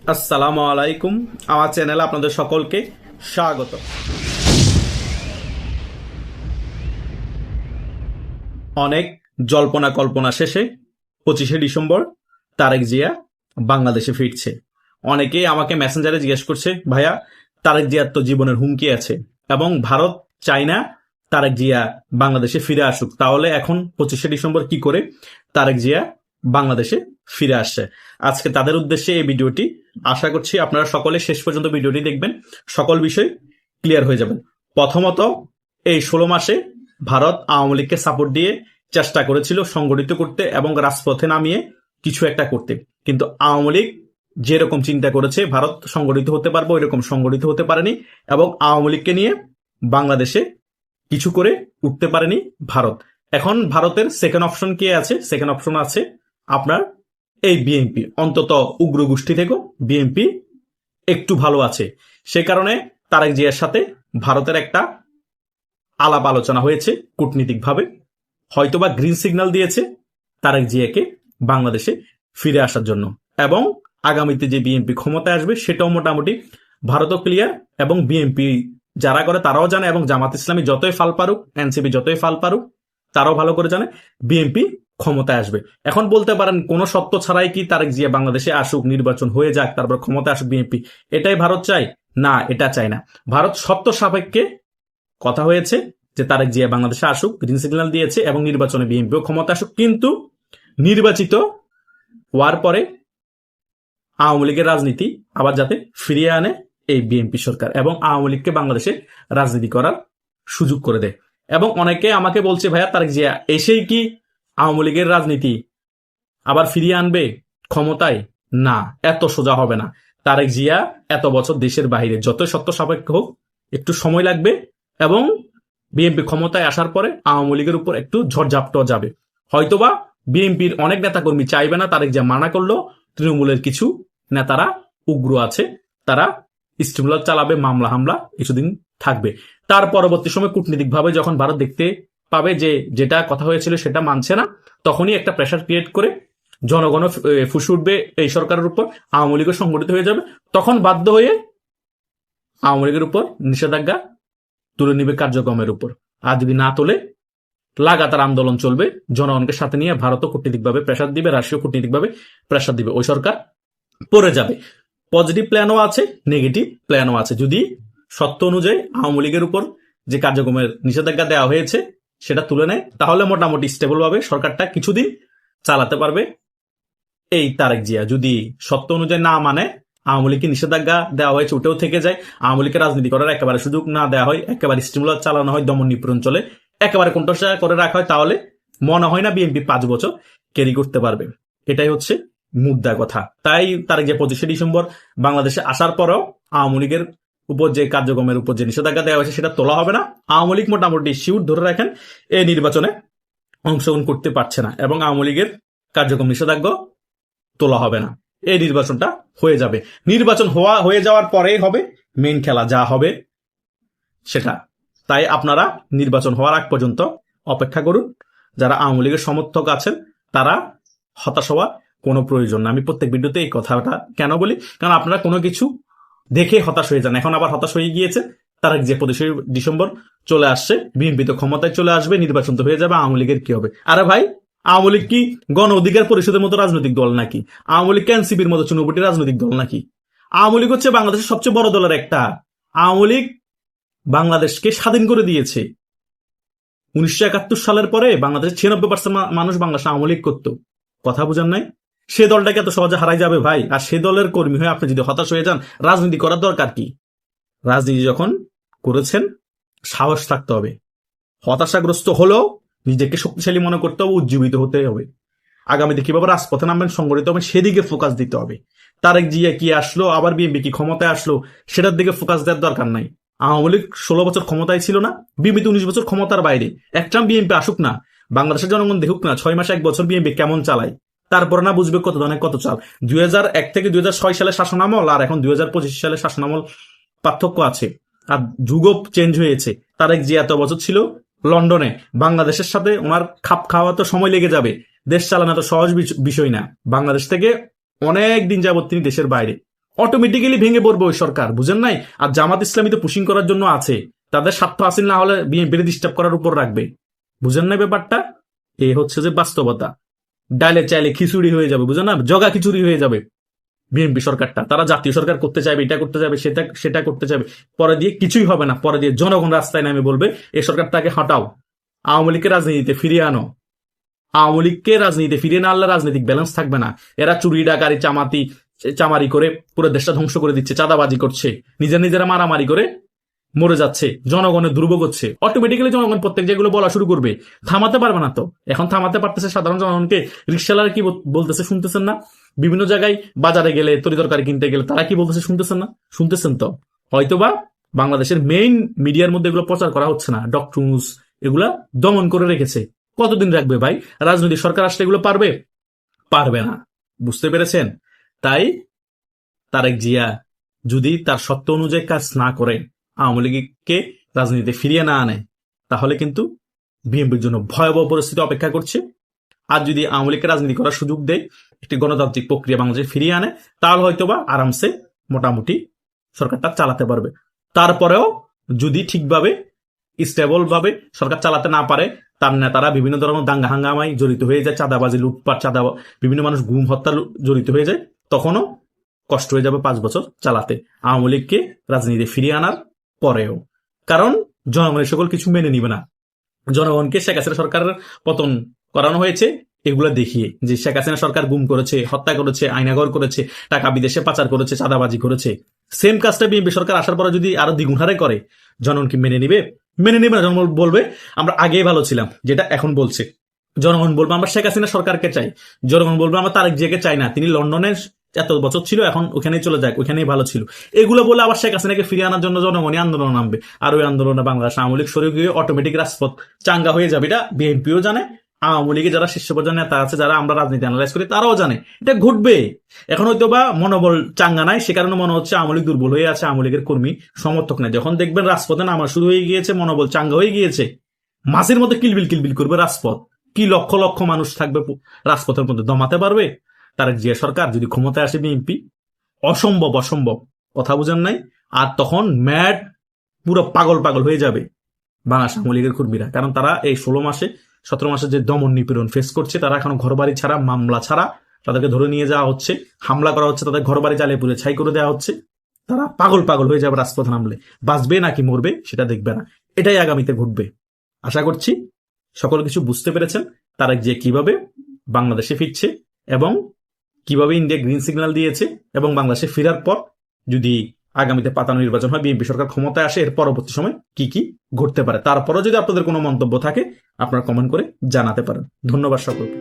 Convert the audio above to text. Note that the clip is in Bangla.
আসসালামু আলাইকুম। আমার চ্যানেলে আপনাদের সকলকে স্বাগত। অনেক জল্পনা কল্পনা শেষে 25শে ডিসেম্বর তারেক জিয়া বাংলাদেশে ফিরছে। অনেকেই আমাকে মেসেঞ্জারে জিজ্ঞেস করছে, ভাইয়া তারেক জিয়ার তো জীবনের হুমকি আছে এবং ভারত চায় না তারেক জিয়া বাংলাদেশে ফিরে আসুক, তাহলে এখন 25শে ডিসেম্বর কি করে তারেক জিয়া বাংলাদেশে ফিরে আসছে। আজকে তাদের উদ্দেশ্যে এই ভিডিওটি। আশা করছি আপনারা সকলে শেষ পর্যন্ত ভিডিওটি দেখবেন, সকল বিষয় ক্লিয়ার হয়ে যাবেন। প্রথমত, এই 16 মাসে ভারত আওয়ামী লীগকে সাপোর্ট দিয়ে চেষ্টা করেছিল সংগঠিত করতে এবং রাজপথে নামিয়ে কিছু একটা করতে, কিন্তু আওয়ামী লীগ যেরকম চিন্তা করেছে ভারত সংগঠিত হতে পারবে ওইরকম সংগঠিত হতে পারেনি এবং আওয়ামী লীগকে নিয়ে বাংলাদেশে কিছু করে উঠতে পারেনি ভারত। এখন ভারতের সেকেন্ড অপশন কি আছে? সেকেন্ড অপশন আছে আপনার এই বিএনপি। অন্তত উগ্র গোষ্ঠী থেকেও বিএনপি একটু ভালো আছে। সে কারণে তারেক জিয়ার সাথে ভারতের একটা আলাপ আলোচনা হয়েছে কূটনীতিকভাবে, হয়তোবা গ্রিন সিগন্যাল দিয়েছে তারেক জিয়াকে বাংলাদেশে ফিরে আসার জন্য। এবং আগামীতে যে বিএনপি ক্ষমতায় আসবে সেটাও মোটামুটি ভারতও ক্লিয়ার এবং বিএনপি যারা করে তারাও জানে, এবং জামাত ইসলামী যতই ফাল পারুক, এনসিপি যতই ফাল পারুক, তারাও ভালো করে জানে বিএনপি ক্ষমতায় আসবে। এখন বলতে পারেন কোনো সত্য ছাড়াই কি তারেক জিয়া বাংলাদেশে আসুক, নির্বাচন হয়ে যাক, তারপর ক্ষমতায় আসুক বিএনপি, এটাই ভারত চায়? না, এটা চায় না। ভারত সত্য সাপেক্ষে কথা হয়েছে যে তারেক জিয়া বাংলাদেশে আসুক, গ্রিন সিগন্যাল দিয়েছে এবং নির্বাচনে বিএনপিও ক্ষমতা আসুক, কিন্তু নির্বাচিত হওয়ার পরে আওয়ামী লীগের রাজনীতি আবার যাতে ফিরিয়ে আনে এই বিএনপি সরকার এবং আওয়ামী লীগকে বাংলাদেশে রাজনীতি করার সুযোগ করে দেয়। এবং অনেকে আমাকে বলছে, ভাইয়া তারেক জিয়া এসেই কি আওয়ামী লীগের রাজনীতি আবার ফিরিয়ে আনবে ক্ষমতায়? না, এত সোজা হবে না। তারেক জিয়া এত বছর দেশের বাইরে, যতই সত্য সাপেক্ষ হোক একটু সময় লাগবে এবং বিএনপি ক্ষমতায় আসার পরে আওয়ামী লীগের উপর একটু ঝড়ঝাপটাও যাবে। হয়তোবা বিএনপির অনেক নেতাকর্মী চাইবে না, তারেক জিয়া মানা করলো তৃণমূলের কিছু নেতারা উগ্র আছে, তারা স্টিমুলার চালাবে, মামলা হামলা কিছুদিন থাকবে। তার পরবর্তী সময় কূটনীতিকভাবে যখন ভারত দেখতে পাবে যে যেটা কথা হয়েছিল সেটা মানছে না, তখনই একটা প্রেশার ক্রিয়েট করে জনগণ ফুসে উঠবে এই সরকারের উপর, আওয়ামী লীগও সংগঠিত হয়ে যাবে, তখন বাধ্য হয়ে আওয়ামী লীগের উপর নিষেধাজ্ঞা তুলে নিবে কার্যক্রমের উপর। আর যদি না তোলে লাগাতার আন্দোলন চলবে, জনগণকে সাথে নিয়ে ভারতও কূটনীতিকভাবে প্রেশার দিবে, রাশিয়াও কূটনীতিকভাবে প্রেশার দিবে, ওই সরকার পড়ে যাবে। পজিটিভ প্ল্যানও আছে, নেগেটিভ প্ল্যানও আছে। যদি সত্য অনুযায়ী আওয়ামী লীগের উপর যে কার্যক্রমের নিষেধাজ্ঞা দেওয়া হয়েছে সেটা তুলে নেয়, তাহলে মোটামুটি স্টেবল ভাবে সরকারটা কিছুদিন চালাতে পারবে এই তারেক জিয়া। যদি সত্য অনুযায়ী না মানে, আওয়ামী লীগকে নিষেধাজ্ঞা দেওয়া হয়েছে ওটাও থেকে যায়, আওয়ামী লীগকে রাজনীতি করার একেবারে সুযোগ না দেওয়া হয়, একেবারে স্টিমুলার চালানো হয়, দমন নিপীড়ন চলে, একেবারে কোণঠাসা করে রাখা হয়, তাহলে মনে হয় না বিএনপি 5 বছর ক্যারি করতে পারবে। এটাই হচ্ছে মুদ্রা কথা। তাই তারেক জিয়া 25শে ডিসেম্বর বাংলাদেশে আসার পরেও আওয়ামী লীগের উপর যে কার্যক্রমের উপর যে নিষেধাজ্ঞা দেওয়া হয়েছে সেটা তোলা হবে না। আওয়ামী লীগ মোটামুটি শিউর ধরে রাখেন এই নির্বাচনে অংশগ্রহণ করতে পারছে না এবং আওয়ামী লীগের কার্যক্রম নিষেধাজ্ঞা তোলা হবে না। এই নির্বাচনটা হয়ে যাবে। নির্বাচন হয়ে যাওয়ার পরেই হবে মেইন খেলা, যা হবে সেটা। তাই আপনারা নির্বাচন হওয়ার আগ পর্যন্ত অপেক্ষা করুন। যারা আওয়ামী লীগের সমর্থক আছেন তারা হতাশ হওয়ার কোনো প্রয়োজন না। আমি প্রত্যেক ভিডিওতে এই কথাটা কেন বলি, কারণ আপনারা কোনো কিছু দেখে হতাশ হয়ে যান। এখন আবার হতাশ হয়ে গিয়েছে, তারা যে 25শে ডিসেম্বর চলে আসছে, বিএনপি তো ক্ষমতায় চলে আসবে, নির্বাচন তো হয়ে যাবে, আওয়ামী লীগের কি হবে? আরে ভাই, আওয়ামী লীগ কি গণ অধিকার পরিষদের মতো রাজনৈতিক দল নাকি? আওয়ামী লীগ এনসিপির মতো চুনোপুটি রাজনৈতিক দল নাকি? আওয়ামী লীগ হচ্ছে বাংলাদেশের সবচেয়ে বড় দলের একটা। আওয়ামী লীগ বাংলাদেশকে স্বাধীন করে দিয়েছে। 1971 সালের পরে বাংলাদেশের 96% মানুষ বাংলাদেশে আওয়ামী লীগ করতো। কথা বুঝান নাই? সে দলটাকে এত সহজে হারাই যাবে ভাই? আর সে দলের কর্মী হয়ে আপনি যদি হতাশ হয়ে যান, রাজনীতি করার দরকার কি? রাজনীতি যখন করেছেন সাহস থাকতে হবে। হতাশাগ্রস্ত হলেও নিজেকে শক্তিশালী মনে করতে হবে, উজ্জীবিত হতে হবে। আগামীতে কিভাবে রাজপথে নামবেন, সংগঠিত হবে, সেদিকে ফোকাস দিতে হবে। তারেক জিয়া কি আসলো, আবার বিএনপি কি ক্ষমতায় আসলো, সেটার দিকে ফোকাস দেওয়ার দরকার নাই। আওয়ামী লীগ 16 বছর ক্ষমতায় ছিল না, বিএনপি 19 বছর ক্ষমতার বাইরে। একটা বিএনপি আসুক না, বাংলাদেশের জনগণ দেখুক না 6 মাস 1 বছর বিএনপি কেমন চালায়, তারপরে না বুঝবে কত ধরনের কত চাল। 2001 থেকে 2006 সালে শাসনামল আর এখন 2025 সালে শাসনামল পার্থক্য আছে, আর যুগও চেঞ্জ হয়েছে। তারেক জিয়া এত বছর ছিল লন্ডনে, বাংলাদেশের সাথে ওনার খাপ খাওয়া তো সময় লেগে যাবে। দেশ চালানো তো সহজ বিষয় না। বাংলাদেশ থেকে অনেক দিন যাবত তিনি দেশের বাইরে, অটোমেটিক্যালি ভেঙে পড়বে ওই সরকার, বুঝেন নাই? আর জামাত ইসলামী তো পুশিং করার জন্য আছে, তাদের স্বার্থ হাসিল না হলে বিএনপির ডিস্টার্ব করার উপর রাখবে, বুঝেন নাই ব্যাপারটা? এই হচ্ছে যে বাস্তবতা। ডাইলে চাইলে খিচুড়ি হয়ে যাবে, বুঝেন না? জগা খিচুড়ি হয়ে যাবে বিএনপি সরকারটা। তারা জাতীয় সরকার করতে চাইবে, এটা করতে চাইবে, সেটা করতে চাইবে, পরে দিয়ে কিছুই হবে না। পরে দিয়ে জনগণ রাস্তায় নামে বলবে এই সরকারটাকে হটাও, আওয়ামী লীগকে রাজনীতিতে ফিরিয়ে আনো। আওয়ামী লীগকে রাজনীতিতে ফিরিয়ে না আনলে রাজনৈতিক ব্যালেন্স থাকবে না। এরা চুরি ডাকারি চামারি করে পুরো দেশটা ধ্বংস করে দিচ্ছে, চাঁদাবাজি করছে, নিজেরা মারামারি করে মরে যাচ্ছে, জনগণের দুর্ভোগ হচ্ছে। অটোমেটিক্যালি জনগণ প্রত্যেক যেগুলো বলা শুরু করবে, থামাতে পারবে না তো। এখন থামাতে পারতেছে সাধারণ জনগণকে। রিক্সাওয়ালারা কি বলতেছে শুনতেছেন না? বিভিন্ন জায়গায় বাজারে গেলে, তরিতরকারি কিনতে গেলে তারা কি বলতেছে শুনতেছেন না? শুনতেছেন তো। হয়তোবা বাংলাদেশের মেইন মিডিয়ার মধ্যে এগুলো প্রচার করা হচ্ছে না, ডক্টর ইউনূস এগুলা দমন করে রেখেছে। কতদিন রাখবে ভাই? রাজনৈতিক সরকার আসলে এগুলো পারবে না, বুঝতে পেরেছেন? তাই তারেক জিয়া যদি তার সত্য অনুযায়ী কাজ না করে, আওয়ামী লীগকে রাজনীতিতে ফিরিয়ে না আনে, তাহলে কিন্তু বিএনপির জন্য ভয়াবহ পরিস্থিতি অপেক্ষা করছে। আর যদি আওয়ামী লীগকে রাজনীতি করার সুযোগ দেয়, একটি গণতান্ত্রিক প্রক্রিয়া বাংলাদেশে ফিরিয়ে আনে, তাহলে হয়তোবা আরামসে মোটামুটি সরকারটা চালাতে পারবে। তারপরেও যদি ঠিকভাবে স্টেবল ভাবে সরকার চালাতে না পারে, তার নেতারা বিভিন্ন ধরনের দাঙ্গা হাঙ্গামায় জড়িত হয়ে যায়, চাঁদাবাজি, লুটপাট, বিভিন্ন মানুষ গুম হত্যা জড়িত হয়ে যায়, তখনও কষ্ট হয়ে যাবে 5 বছর চালাতে আওয়ামী লীগকে রাজনীতিতে ফিরিয়ে আনার পরেও। কারণ জনগণের সকল কিছু মেনে নিবে না। জনগণকে শেখ হাসিনা সরকারের পতন করানো হয়েছে এগুলো দেখিয়ে, যে শেখ হাসিনা সরকার গুম করেছে, হত্যা করেছে, আইনাগর করেছে, টাকা বিদেশে পাচার করেছে, চাঁদাবাজি করেছে। সেম কাজটা বিএনপি সরকার আসার পরে যদি আরো দ্বিগুণ হারে করে, জনগণ কি মেনে নিবে? মেনে নিবে না। জনগণ বলবে আমরা আগেই ভালো ছিলাম, যেটা এখন বলছে। জনগণ বলবে আমরা শেখ হাসিনা সরকারকে চাই। জনগণ বলবে আমরা তারেক জিয়াকে চাই না, তিনি লন্ডনে এত বছর ছিল, এখন ওখানেই চলে যাক, ওখানেই ভালো ছিল। এগুলো বলে আবার শেখ হাসিনাকে ফিরিয়ে আনার জন্য জনগণই আন্দোলন নামবে। আর ওই আন্দোলনে বাংলাদেশ আওয়ামী লীগ সরে গিয়ে অটোমেটিক রাজপথ চাঙ্গা হয়ে যাবে। এটা বিএনপিও জানে, আওয়ামী লীগের যারা শীর্ষ পর্যায়ের নেতা আছে, যারা আমরা রাজনীতি অ্যানালাইজ করি, তারাও জানে এটা ঘটবে। এখন হয়তো বা মনোবল চাঙ্গা নাই, সে কারণে মনে হচ্ছে আওয়ামী লীগ দুর্বল হয়ে আছে, আওয়ামী লীগের কর্মী সমর্থক নাই। যখন দেখবেন রাজপথে নামা শুরু হয়ে গিয়েছে, মনোবল চাঙ্গা হয়ে গিয়েছে, মাছের মধ্যে কিলবিল করবে রাজপথ। কি লক্ষ লক্ষ মানুষ থাকবে রাজপথের মধ্যে, দমাতে পারবে তারেক জিয়া সরকার? যদি ক্ষমতায় আসে বিএনপি, অসম্ভব কথা বুঝেন নাই? আর তখন ম্যাড পুরো পাগল হয়ে যাবে বাংলাদেশ আওয়ামী লীগের কর্মীরা। কারণ তারা এই 17 মাসে যে দমন নিপীড়ন ফেস করছে, তারা এখন ঘরবাড়ি ছাড়া, মামলা ছাড়া তাদেরকে ধরে নিয়ে যাওয়া হচ্ছে, হামলা করা হচ্ছে, তাদের ঘরবাড়ি জ্বালিয়ে পুড়ে ছাই করে দেওয়া হচ্ছে। তারা পাগল হয়ে যাবে রাজপথে নামলে। বাঁচবে নাকি মরবে সেটা দেখবে না। এটাই আগামীতে ঘটবে। আশা করছি সকল কিছু বুঝতে পেরেছেন, তারেক জিয়া কিভাবে বাংলাদেশে ফিরছে এবং কিভাবে ইন্ডিয়া গ্রিন সিগন্যাল দিয়েছে, এবং বাংলাদেশে ফেরার পর যদি আগামীতে পাতানো নির্বাচন হয়, বিএনপি সরকার ক্ষমতায় আসে, এর পরবর্তী সময় কি ঘটতে পারে। তারপরে যদি আপনাদের কোনো মন্তব্য থাকে, আপনারা কমেন্ট করে জানাতে পারেন। ধন্যবাদ সকলকে।